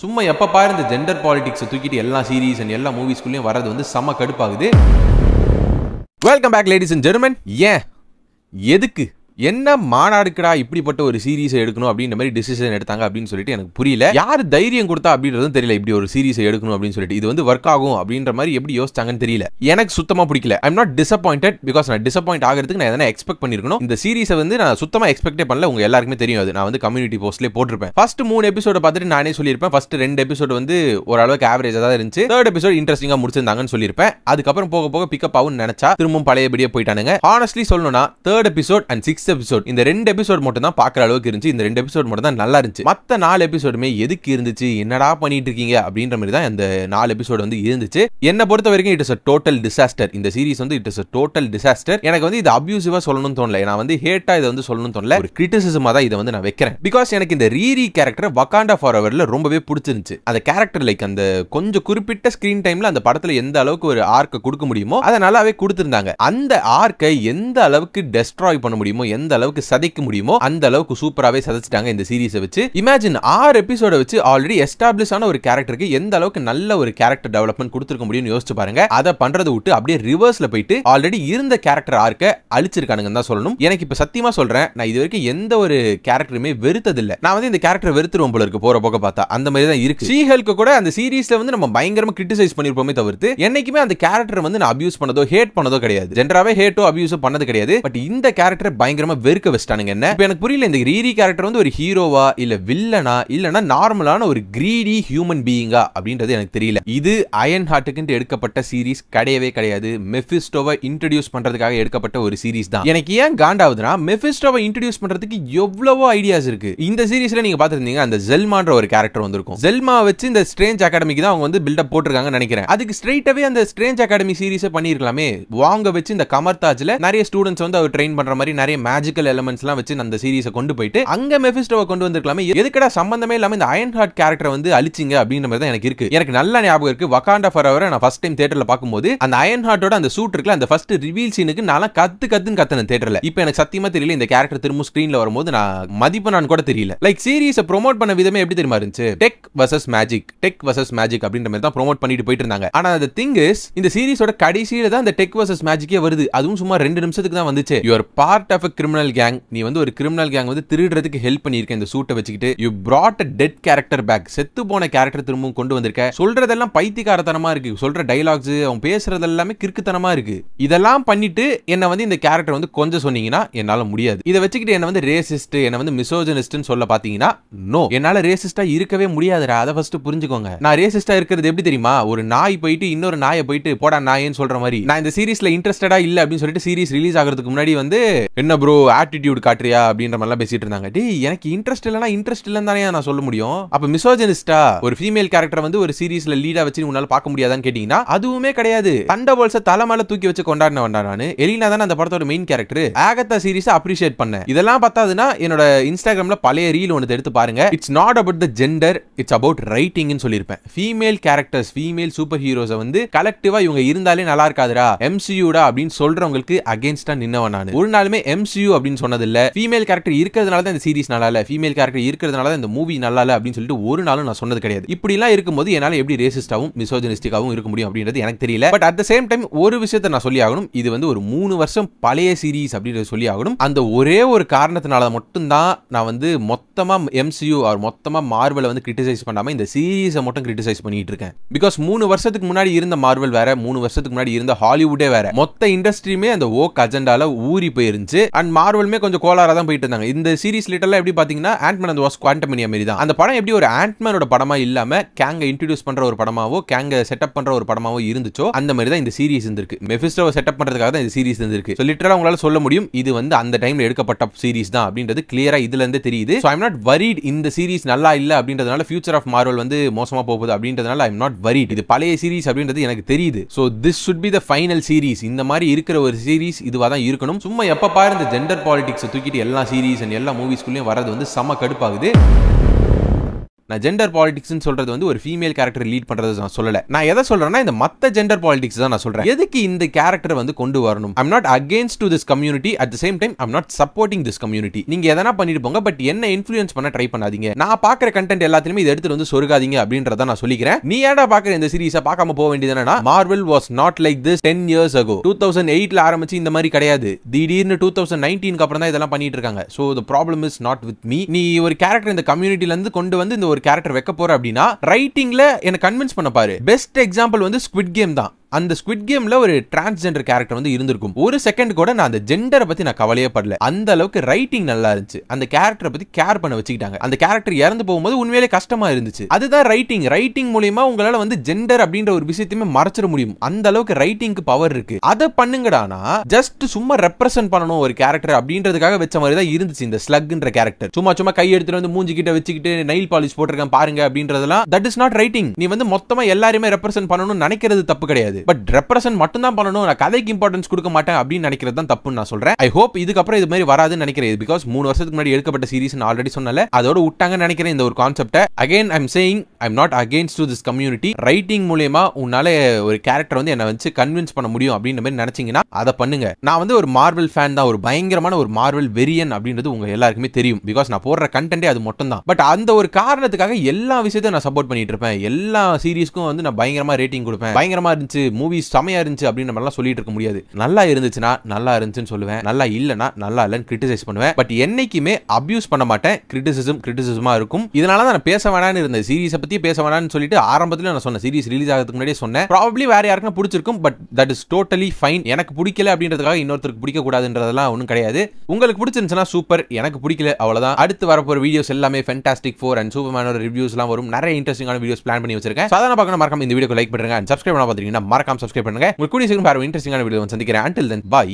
சும்மா எப்ப பாரு இந்த ஜெண்டர் பாலிடிக்ஸ் தூக்கிட்டு எல்லா சீரிஸ் அண்ட் எல்லா மூவிஸ்குள்ளேயும் வரது வந்து செம கடுப்பாகுது. Welcome back ladies and gentlemen. ஏன் எதுக்கு என்ன மாநாடுக்குடா இப்படிப்பட்ட ஒரு சீரீஸை எடுக்கணும் அப்படின்ற மாதிரி டிசிஷன் எடுத்தாங்க அப்படின்னு சொல்லிட்டு எனக்கு புரியல. யார் தைரியம் கொடுத்தா அப்படின்றதும் தெரியல. இப்படி ஒரு சீரீஸை எடுக்கணும் அப்படின்னு சொல்லிட்டு இது வந்து ஒர்க் ஆகும் அப்படின்ற மாதிரி எப்படி யோசிச்சாங்கன்னு தெரியல. எனக்கு சுத்தமா பிடிக்கல. I am not disappointed because நான் டிசப்பாயிண்ட் ஆகிறதுக்கு நான் எதனா எக்ஸ்பெக்ட் பண்ணிருக்கணும். இந்த சீரீஸை வந்து நான் சுத்தமா எக்ஸ்பெக்டே பண்ணல. உங்க எல்லாருக்குமே தெரியும். அது நான் வந்து கம்யூனிட்டி போஸ்ட்லேயே போட்டிருப்பேன். ஃபர்ஸ்ட் 3 எபிசோட பார்த்துட்டு நானே சொல்லியிருப்பேன். ஃபர்ஸ்ட் 2 எபிசோடு வந்து ஓரளவுக்கு ஆவரேஜா தான் இருந்துச்சு. 3rd எபிசோட் இன்ட்ரெஸ்டிங்கா முடிச்சிருந்தாங்கன்னு சொல்லியிருப்பேன். அதுக்கப்புறம் போக போக பிக்கப் ஆகும்னு நினைச்சா திரும்பவும் பழையபடியே போயிட்டானுங்க. ஹானஸ்ட்லி சொல்லணும்னா 3rd episode and 6th episode இந்த 2 எபிசோட் மட்டும் தான் பாக்குற அளவுக்கு இருந்துச்சு. இந்த 2 எபிசோட் மட்டும் தான் நல்லா இருந்துச்சு. மத்த 4 எபிசோடுமே எதுக்கு இருந்துச்சு, என்னடா பண்ணிட்டு இருக்கீங்க அப்படின்ற மாதிரி தான் இந்த 4 எபிசோட் வந்து இருந்துச்சு. என்ன பொறுத்த வரைக்கும் it is a total disaster. இந்த சீரிஸ் வந்து it is a total disaster. எனக்கு வந்து இது அபியூசிவா சொல்லணும்னு தோணல. நான் வந்து ஹேட்டா இதை வந்து சொல்லணும்னு தோணல. ஒரு கிரிட்டிசிசமா தான் இதை வந்து நான் வைக்கிறேன். பிகாஸ் எனக்கு இந்த ரீரி கேரக்டர் வகாண்டா ஃபாரெவர்ல ரொம்பவே பிடிச்சிருந்துச்சு. அந்த கேரக்டர் லைக் அந்த கொஞ்சம் குறிப்பிட்ட ஸ்கிரீன் டைம்ல அந்த படத்துல எந்த அளவுக்கு ஒரு ஆர்க்கை கொடுக்க முடியுமோ அதை நல்லாவே கொடுத்திருந்தாங்க. அந்த ஆர்க்கை எந்த அளவுக்கு டெஸ்ட்ராய் பண்ண முடியுமோ, எந்த அளவுக்கு சதைக்க முடியுமோ அந்த அளவுக்கு சூப்பராவே சதைச்சிட்டாங்க இந்த சீரிஸை வச்சு. இமேஜின் 6 எபிசோட வச்சு ஆல்ரெடி எஸ்டாப்ளிஷ் ஆன ஒரு கேரக்டருக்கு எந்த அளவுக்கு நல்ல ஒரு கேரக்டர் டெவலப்மெண்ட் கொடுத்திருக்க முடியும்னு யோசிச்சு பாருங்க. அதை பண்றதை விட்டு அப்படியே ரிவர்ஸ்ல போயிட்டு ஆல்ரெடி இருந்த கேரக்டர் ஆர்க்க அழிச்சிருக்கானுங்கன்னு தான் சொல்லணும். எனக்கு இப்ப சத்தியமா சொல்றேன், நான் இது வரைக்கும் எந்த ஒரு கேரக்டருமே வெறுத்ததில்லை. நான் வந்து இந்த கேரக்டர் வெறுத்துருவோம் போல இருக்கு போற போக பார்த்தா. அந்த மாதிரி தான் இருக்கு. ஷீஹல்க்கு கூட அந்த சீரிஸ்ல வந்து நம்ம பயங்கரமா கிரிட்டிசைஸ் பண்ணிருப்போமே தவிர்த்து என்னைக்குமே அந்த கேரக்டர் வந்து நான் அபியூஸ் பண்ணதோ ஹேட் பண்ணதோ கிடையாது. ஜென்ரலாவே ஹேட்டோ அபியூஸோ பண்ணது கிடையாது. பட் இந்த கேரக்டர் பயங்கரமா வெறுக்க வச்சிட்டானுங்க. என்ன இப்போ எனக்கு புரியல, இந்த ரீரி கேரக்டர் வந்து ஒரு ஹீரோவா இல்ல வில்லனா இல்லனா நார்மலான ஒரு கிரீடி ஹியூமன் பீயிங்கா அப்படின்றது எனக்கு தெரியல. இது அயன் ஹார்ட்டுக்கு எடுக்கப்பட்ட சீரிஸ் கிடையவே கிடையாது. மெஃபிஸ்டோவை இன்ட்ரோடியூஸ் பண்றதுக்காக எடுக்கப்பட்ட ஒரு சீரிஸ் தான். எனக்கு ஏன் காண்டாவுதுன்னா, மெஃபிஸ்டோவை இன்ட்ரோடியூஸ் பண்றதுக்கு எவ்வளவோ ஐடியாஸ் இருக்கு. இந்த சீரிஸ்ல நீங்க பாத்துருந்தீங்க, அந்த ஜெல்மான்ற ஒரு கேரக்டர் வந்திருக்கும். ஜெல்மா வச்சு இந்த ஸ்ட்ரேஞ்ச் அகாடமிக்கு தான் அவங்க வந்து பில்டப் போட்டிருக்காங்கன்னு நினைக்கிறேன். அதுக்கு ஸ்ட்ரைட்டாவே அந்த ஸ்ட்ரேஞ்ச் அகாடமி சீரிஸை பண்ணிருக்கலாமே. வாங்க வச்சு இந்த கமர்தாஜ்ல நிறைய ஸ்டூடெண்ட்ஸ் வந்து அவர் ட்ரெயின் பண்ற மாதிரி நிறைய மேஜிக்கல் எலிமெண்ட்ஸ் எல்லாம் வச்சு அந்த சீரிஸை கொண்டு போயிட்டு அங்க மெஃபிஸ்டோவை கொண்டு வந்திருக்கலாமே. எதுக்கடா சம்பந்தமே இல்லாம இந்த அயன் ஹார்ட் கேரக்டரை வந்து அழிச்சிங்க அப்படின்ற மாதிரி தான் எனக்கு இருக்கு. எனக்கு நல்ல ஞாபகம் இருக்கு, வகாண்டா ஃபாரெவர் நான் ஃபர்ஸ்ட் டைம் தியேட்டர்ல பாக்கும்போது அந்த அயன் ஹார்ட்டோட அந்த சூட் இருக்குல, அந்த ஃபர்ஸ்ட் ரிவீல் சீனுக்கு நான் கத்துன்னு கத்துன தியேட்டர்ல. இப்போ எனக்கு சத்தியமா தெரியல இந்த கேரக்டர் திரும்ப ஸ்கிரீன்ல வரும்போது நான் மதிப்பனான்னு கூட தெரியல. லைக் சீரிஸை ப்ரோமோட் பண்ண விதமே எப்படி தெரியுமா இருந்துச்சு, டெக் வர்சஸ் மேஜிக் அப்படின்ற மாதிரி தான் ப்ரோமோட் பண்ணிட்டு போயிட்டு இருந்தாங்க. ஆனா அந்த திங் இஸ், இந்த சீரிஸோட கடைசியில தான் இந்த டெக் வர்சஸ் மேஜிக்கே வருது. அதுவும் சும்மா 2 நிமிஷத்துக்கு தான் வந்துச்சு. You are part of a criminal gang. நீ வந்து ஒரு கிரிமினல் கேங் வந்து திருடுறதுக்கு ஹெல்ப் பண்ணிருக்க இந்த சூட்டை வச்சுக்கிட்டு. You brought a dead character back. செத்து போன கேரக்டர் திரும்பவும் கொண்டு வந்திருக்க. சொல்றதெல்லாம் பைத்தியக்காரத்தனமா இருக்கு. சொல்ற டயலாக்ஸ், அவன் பேசுறது எல்லாமே கிறுக்குத்தனமா இருக்கு. இதெல்லாம் பண்ணிட்டு என்ன வந்து இந்த கேரக்டர் வந்து கொஞ்சம் சொன்னீங்கன்னா என்னால முடியாது. இதை வச்சுக்கிட்டு என்ன வந்து ரேசிஸ்ட், என்ன வந்து மிசோஜனிஸ்ட்னு சொல்ல பாத்தீங்கன்னா நோ, என்னால ரேசிஸ்டா இருக்கவே முடியாதுடா. அதை ஃபர்ஸ்ட் புரிஞ்சுக்கோங்க. நான் ரேசிஸ்டா இருக்கிறது எப்படி தெரியுமா, ஒரு நாய் போயிட்டு இன்னொரு நாயை போயிட்டு போடா நாயேன்னு சொல்ற மாதிரி. நான் இந்த சீரிஸ்ல இன்ட்ரெஸ்டடா இல்ல அப்படின்னு சொல்லிட்டு சீரிஸ் ரிலீஸ் ஆகிறதுக்கு முன்னாடி வந்து என்ன ப்ரோ ஆட்டிடியூட் காட்டுறியா அப்படின்ற மாதிரிலாம் பேசிட்டு இருந்தாங்க. டேய், எனக்கு இன்ட்ரெஸ்ட் இல்லனா இன்ட்ரெஸ்ட் இல்லன்னு தானே நான் சொல்ல முடியும். அப்ப மிசோஜனிஸ்டா ஒரு ஃபீமேல் கேரக்டர் வந்து ஒரு சீரிஸ்ல லீடா வச்சு உன்னால பார்க்க முடியாதான்னு கேட்டீங்கன்னா அதுவுமே கிடையாது. தண்டர்போல்ட்ஸை தலை மேல தூக்கி வச்சு கொண்டாடினவன்டா நானு. எலினா தானே அந்த படத்தோட மெயின் கேரக்டர். ஆகத்தா சீரிஸை அப்ரிஷியேட் பண்ணேன். இதெல்லாம் பார்த்தாதுன்னா என்னோட இன்ஸ்டாகிராம்ல பழைய ரீல் ஒன்று எடுத்து பாருங்க. It's not about the gender, it's about ரைட்டிங்னு சொல்லியிருப்பேன். ஃபீமேல் கேரக்டர்ஸ், ஃபீமேல் சூப்பர் ஹீரோஸை வந்து கலெக்டிவா இவங்க இருந்தாலே நல்லா இருக்காதுடா, எம்சியூடா அப்படின்னு சொல்றவங்களுக்கு அகைன்ஸ்டா நின்னவன் நான். ஒரு நாளுமே எம்சியூ அப்படின்னு சொன்னது இல்ல. ஃபீமேல் கேரக்டர் இருக்கிறதுனால தான் இந்த சீரிஸ் நல்லா இல்ல, ஃபீமேல் கேரக்டர் இருக்கிறதுனால தான் இந்த மூவி நல்லா இல்ல அப்படின்னு சொல்லிட்டு ஒரு நாளும் நான் சொன்னது கிடையாது. இப்படி எல்லாம் இருக்கும்போது என்னால எப்படி ரேசிஸ்டாவும் மிசோஜனிஸ்டிக்காவும் இருக்க முடியும் அப்படின்றது எனக்கு தெரியல. But at the same time ஒரு விஷயத்தை நான் சொல்லி ஆகணும். இது வந்து ஒரு 3 வருஷம் பழைய சீரிஸ் அப்படின்றது சொல்லி ஆகணும். அந்த ஒரே ஒரு காரணத்தினால மட்டும் தான் நான் வந்து மொத்தமா எம்சியூ ஆர் மொத்தமா மார்வலை வந்து கிரிட்டிசைஸ் பண்ணாம இந்த சீரிஸை மட்டும் கிரிட்டிசைஸ் பண்ணிட்டு இருக்கேன். பிகாஸ் 3 வருஷத்துக்கு முன்னாடி இருந்த மார்வல் வேற, 3 வருஷத்துக்கு முன்னாடி இருந்த ஹாலிவுட்டே வேற. மொத்த இண்டஸ்ட்ரியுமே அந்த ஓக் அஜெண்டால ஊறி போயிருந்துச்சு. அண்ட் மார்வலுமே கொஞ்சம் கோளாரா தான் போயிட்டு இருந்தாங்க. இந்த சீரிஸ் லிட்டரலா எப்படி பாத்தீங்கன்னா ஆண்ட்மேன் அண்ட் தி வாஸ்ப் குவாண்டமனியா மாதிரி தான். அந்த படம் எப்படி ஒரு ஆண்ட்மேனோட படமா இல்லாம கேங்க இன்ட்ரோடியூஸ் பண்ற ஒரு படமாவோ கேங்க செட்டப் பண்ற ஒரு படமாவோ இருந்துச்சோ அந்த மாதிரி தான் இந்த சீரிஸ் இருந்திருக்கு. மெஃபிஸ்டோவை செட்டப் பண்றதுக்காக தான் இந்த சீரிஸ் இருந்திருக்கு. சோ லிட்டரலா உங்களால சொல்ல முடியும் இது வந்து அந்த டைம்ல எடுக்கப்பட்ட சீரிஸ் தான் அப்படின்றது கிளியரா இதுல இருந்து தெரியுது. So I am not worried இந்த சீரிஸ் நல்லா இல்ல அப்படின்றதுனால ஃபியூச்சர் ஆஃப் மார்வல் வந்து மோசமா போகுது அப்படின்றதுனால ஐ அம் நாட் வரிட். இது பழைய சீரிஸ் அப்படின்றது எனக்கு தெரியுது. So this should be the final series. இந்த மாதிரி இருக்கிற ஒரு சீரிஸ் இதுவா தான் இருக்கணும். சும்மா எப்ப பாரு இந்த ஜெண்டர் பாலிடிக்ஸ் தூக்கிட்டு எல்லா சீரிஸ் அண்ட் எல்லா மூவிஸ்குள்ளேயும் வரது வந்து செம கடுப்பாகுது. நான் ஜெண்டர் பாலிடிக்ஸ்னு சொல்றது வந்து ஒரு ஃபீமேல் கேரக்டர் லீட் பண்றது நான் சொல்லல. நான் எதை சொல்றேன்னா இந்த மத்த ஜெண்டர் பாலிடிக்ஸ் தான் நான் சொல்றேன். எதுக்கு இந்த கேரக்டர் வந்து கொண்டு வரணும்? I'm not against to this community, at the same time I'm not supporting this community. நீங்க எதனா பண்ணிட்டு போங்க, பட் என்ன இன்ஃப்ளூயன்ஸ் பண்ண ட்ரை பண்ணாதீங்க. நான் பாக்குற கண்டென்ட் எல்லாத்தையுமே இதை எடுத்துட்டு வந்து சொருகாதீங்க அப்படின்றத நான் சொல்லிக்கிறேன். நீ ஏன்டா பாக்குற இந்த சீரிஸை பார்க்காம போக வேண்டியது என்னன்னா, Marvel was not like this 10 years ago. 2008ல ஆரம்பிச்சு இந்த மாதிரி கிடையாது. திடீர்னு 2019க்கு அப்புறம் தான் இதெல்லாம் பண்ணிட்டு இருக்காங்க. So the problem is not with me. நீ ஒரு கேரக்டர் இந்த கம்யூனிட்டில இருந்து கொண்டு வந்து இந்த ஒரு கேரக்டர் வைக்க போற அப்படின்னா ரைட்டிங்ல என்ன கன்வின்ஸ் பண்ண பாரு. பெஸ்ட் எக்ஸாம்பிள் வந்து ஸ்குவிட் கேம் தான். அந்த ஸ்குவிட் கேம்ல ஒரு டிரான்ஸ்ஜெண்டர் கேரக்டர் வந்து இருந்திருக்கும். ஒரு செகண்ட் கூட நான் அந்த ஜெண்டரை பத்தி நான் கவலையே படல. அந்த அளவுக்கு ரைட்டிங் நல்லா இருந்துச்சு. அந்த கேரக்டரை பத்தி கேர் பண்ண வச்சுக்கிட்டாங்க. அந்த கேரக்டர் இறந்து போகும்போது உண்மையிலே கஷ்டமா இருந்துச்சு. அதுதான் ரைட்டிங். ரைட்டிங் மூலமா உங்களால வந்து ஜெண்டர் அப்படின்ற ஒரு விஷயத்தையுமே மறைச்சிட முடியும். அந்த அளவுக்கு ரைட்டிங்க்கு பவர் இருக்கு. அதை பண்ணுங்கடானா ஜஸ்ட் சும்மா ரெப்ரசென்ட் பண்ணணும் ஒரு கேரக்டர் அப்படின்றதுக்காக வச்ச மாதிரி தான் இருந்துச்சு இந்த ஸ்லக்ன்ற கேரக்டர். சும்மா கை எடுத்துட்டு வந்து மூஞ்சி கிட்ட வச்சுக்கிட்டு நெயில் பாலிஷ் போட்டிருக்கேன் பாருங்க அப்படின்றதெல்லாம் தட் இஸ் நாட் ரைட்டிங். நீ வந்து மொத்தமா எல்லாருமே ரெப்ரசென்ட் பண்ணணும்னு நினைக்கிறது தப்பு கிடையாது. பட் ரெப்ரசன்ட் மட்டும் தான் பண்ணணும், நான் கதைக்கு இம்பார்ட்டன்ஸ் கொடுக்க மாட்டேன் அப்படின்னு நினைக்கிறது தான் தப்புன்னு நான் சொல்றேன். ஐ ஹோப் இதுக்கப்புறம் இது மாதிரி வராதுன்னு நினைக்கிறேன். பிகாஸ் 3 வருஷத்துக்கு முன்னாடி எடுக்கப்பட்ட சீரிஸ் நான் ஆல்ரெடி சொன்னல, அதோட விட்டாங்கன்னு நினைக்கிறேன் இந்த ஒரு concept. Again I am saying I am not against to this community. Writing மூலமா உன்னால ஒரு கேரக்டர் வந்து என்ன வச்சு கன்வின்ஸ் பண்ண முடியும் அப்படின்ற மாதிரி நினைச்சீங்கன்னா அதை பண்ணுங்க. நான் வந்து ஒரு மார்வெல் ஃபேன் தான், ஒரு பயங்கரமான ஒரு மார்வெல் வெரியன் அப்படின்றது உங்க எல்லாருக்குமே தெரியும். பிகாஸ் நான் போடுற கண்டென்ட்டே அது மட்டும் தான். பட் அந்த ஒரு காரணத்துக்காக எல்லா விஷயத்தையும் நான் சப்போர்ட் பண்ணிட்டு இருப்பேன். எல்லா சீரிஸ்க்கும் வந்து நான் பயங்கரமா ரேட்டிங் கொடுப்பேன். பயங்கரமா இருந்துச்சு, மூவிஸ் செமையா இருந்துச்சு அப்படின்னு நம்ம எல்லாம் சொல்லிட்டு இருக்க முடியாது. நல்லா இருந்துச்சுன்னா நல்லா இருந்துச்சுன்னு சொல்லுவேன், நல்லா இல்லனா நல்லா இல்லன்னு கிரிட்டிசைஸ் பண்ணுவேன். பட் என்னைக்குமே அபியூஸ் பண்ண மாட்டேன். கிரிட்டிசிசமா இருக்கும். இதனால தான் நான் பேச வேணாம்னு இருந்தேன். சீரிஸை பத்தி பேச வேணாம்னு சொல்லிட்டு ஆரம்பத்துல நான் சொன்னேன். சீரிஸ் ரிலீஸ் ஆகிறதுக்கு முன்னாடியே சொன்னேன். ப்ராபபிலி வேற யாருக்கும் பிடிச்சிருக்கும், but that is totally fine. எனக்கு பிடிக்கல அப்படின்றதுக்காக இன்னொருத்தருக்கு பிடிக்க கூடாதுன்றதெல்லாம் ஒன்றும் கிடையாது. உங்களுக்கு பிடிச்சிருந்துச்சுன்னா சூப்பர், எனக்கு பிடிக்கல அவ்வளவுதான். அடுத்து வரப்போற வீடியோஸ் எல்லாமே ஃபேண்டாஸ்டிக் 4 அண்ட் சூப்பர்மேனோட ரிவ்யூஸ்லாம் வரும். நிறைய இன்ட்ரெஸ்டிங்கான வீடியோஸ் பிளான் பண்ணி வச்சிருக்கேன். சாதாரண பார்க்கணும் மறக்காம இந்த வீடியோக்கு லைக் பண்ணுங்க. சப்ஸ்கிரைப் பண்ண பாத்தீங்கன்னா மறக்காம சப்ஸ்கிரைப் பண்ணுங்க. கூடிய சீக்கிரம் வேற இன்ட்ரெஸ்டிங்கான வீடியோ சந்திக்கிறேன். Until then, bye.